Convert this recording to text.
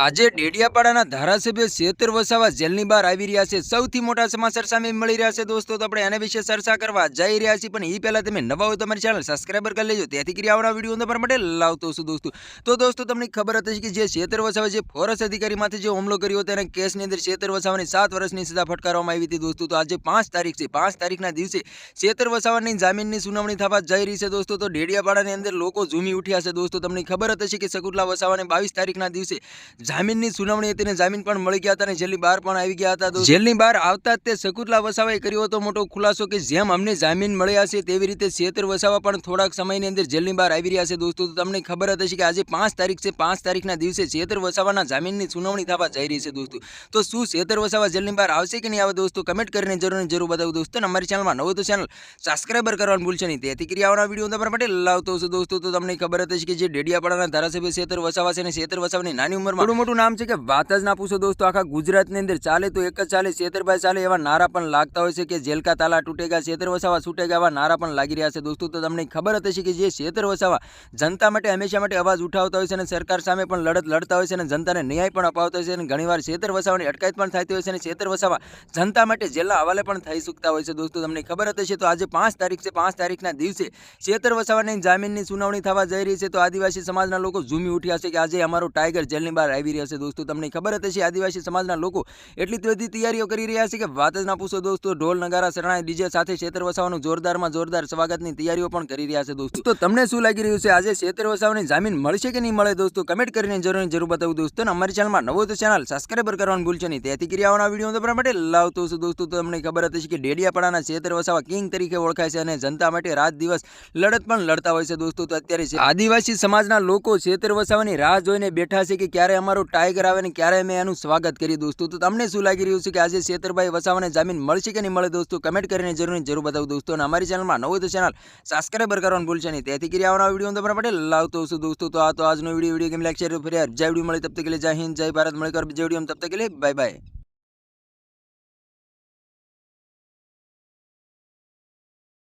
આજે ડેડિયાપાડાના ધારાસભ્ય શેતર વસાવા જેલની બહાર આવી રહ્યા છે। સૌથી મોટા સમાચાર સામે મળી રહ્યા છે દોસ્તો, તો આપણે એના વિશે ચર્ચા કરવા જઈ રહ્યા છીએ। પણ એ પહેલા તમે નવા હોય તો અમારી ચેનલ સબસ્ક્રાઇબર કરી લેજો, તેથી કરી આવવાના વિડીયો તમારા માટે લાવતો છું દોસ્તો। તો દોસ્તો તમને ખબર હતી કે જે શેતર વસાવા જે ફોરેસ્ટ અધિકારીમાંથી જે હુમલો કર્યો તેના કેસની અંદર શેતર વસાવાની 7 વર્ષની સજા ફટકારવામાં આવી હતી દોસ્તો। તો આજે 5 તારીખ છે, 5 તારીખના દિવસે શેતર વસાવાની જામીનની સુનાવણી થવા જઈ રહી છે દોસ્તો। તો ડેડિયાપાડાની અંદર લોકો ઝૂમી ઉઠ્યા છે દોસ્તો। તમને ખબર હતી કે શકુંતલા વસાવાને 22 તારીખના દિવસે જામીનની સુનાવણી હતી ને જામીન પણ મળી ગયા હતા અને જેલની બહાર પણ આવી ગયા હતા। જેલની બહાર આવતા જ તે શકુંતલા વસાવાએ કર્યો હતો મોટો ખુલાસો કે જેમ અમને જામીન મળ્યા છે તેવી રીતે શેતર વસાવા પણ થોડાક સમયની અંદર જેલની બહાર આવી રહ્યા છે દોસ્તો। તો તમને ખબર હતી કે આજે 5 તારીખ છે, 5 તારીખના દિવસે શેતર વસાવાના જામીનની સુનાવણી થવા જઈ રહી છે દોસ્તો। તો શું શેતર વસાવા જેલની બહાર આવશે કે નહીં આવે દોસ્તો, કમેન્ટ કરીને જરૂર બતાવો દોસ્તો। અને અમારી ચેનલમાં નવો તો ચેનલ સબસ્ક્રાઇબર કરવાનું ભૂલશો નહીં, તેથી કરી આવવાના વિડીયો તમારા માટે લાવતો છું દોસ્તો। તો તમને ખબર હતી કે જે ડેડિયાપાડાના ધારાસભ્ય શેતર વસાવા છે અને શેતર વસાવાની નાની ઉંમરમાં મોટું નામ છે કે વાત જ ના પૂછો દોસ્તો। આખા ગુજરાતની અંદર ચાલે તો એક જ ચાલે, શેતરભાઈ ચાલે એવા નારા પણ લાગતા હોય છે કે જેલ કા તાલા તૂટેગા, શેતર વસાવા છૂટેગા, એવા નારા પણ લાગી રહ્યા છે દોસ્તો। તો તમને ખબર હતી કે જે શેતર વસાવા જનતા માટે હંમેશા માટે અવાજ ઉઠાવતા હોય છે અને સરકાર સામે પણ લડત લડતા હોય છે અને જનતાને ન્યાય પણ અપાવતા હોય છે અને ઘણીવાર શેતર વસાવાની અટકાયત પણ થતી હોય છે અને શેતર વસાવા જનતા માટે જેલના હવાલે પણ થઈ શકતા હોય છે દોસ્તો। તમને ખબર હતી તો આજે 5 તારીખ છે, 5 તારીખના દિવસે શેતર વસાવાની જામીનની સુનાવણી થવા જઈ રહી છે। તો આદિવાસી સમાજના લોકો ઝૂમી ઉઠ્યા છે કે આજે અમારો ટાઈગર જેલની બહાર આવી રહ્યા છે દોસ્તો। તમને ખબર હતી આદિવાસી સમાજના લોકો એટલી બધી તૈયારીઓ કરી રહ્યા છે કે વાત જ ના પૂછો દોસ્તો। ઢોલ નગારા શરણાઈ ડીજે સાથે શેતર વસાવાનું જોરદારમાં જોરદાર સ્વાગતની તૈયારીઓ પણ કરી રહ્યા છે દોસ્તો। તો તમને શું લાગી રહ્યું છે, આજે શેતર વસાવાની જામીન મળશે કે નહીં મળે દોસ્તો, કમેન્ટ કરીને જરૂર બતાવું દોસ્તો। અને અમારી ચેનલમાં નવો તો ચેનલ સબસ્ક્રાઇબર કરવાનું ભૂલશો નહીં, તેથી કરી આવવાના વિડીયો તમારા માટે લાવતો છું દોસ્તો। તો તમને ખબર હતી કે ડેડિયાપાડાના શેતર વસાવા કિંગ તરીકે ઓળખાય છે અને જનતા માટે રાત દિવસ લડત પણ લડતા હોય છે દોસ્તો। તો અત્યારે આદિવાસી સમાજના લોકો શેતર વસાવાની રાહ જોઈને બેઠા છે કે ક્યારે અમારો ટાઈગર આવે ને ક્યારે અમે એનું સ્વાગત કરીએ દોસ્તો। તો તમને શું લાગી રહ્યું છે કે આજે શેતરભાઈ વસાવાને જામીન મળશે કે નહીં મળે દોસ્તો, કમેન્ટ કરીને જરૂર બતાવો દોસ્તો। અને અમારી ચેનલમાં નવો તો ચેનલ સબસ્ક્રાઇબર કરવાનું ભૂલશો નહીં, તેથી કરી આવવાના વિડીયો તમારા માટે લાવતો છું દોસ્તો। તો આ તો આજનો વિડીયો કેમ લાગશે ફરી જય વિડીયો મળે તબ તક કે लिए जय हिंद जय भारत, મળે કર બીજો વિડીયો તબ તક કે लिए बाय बाय।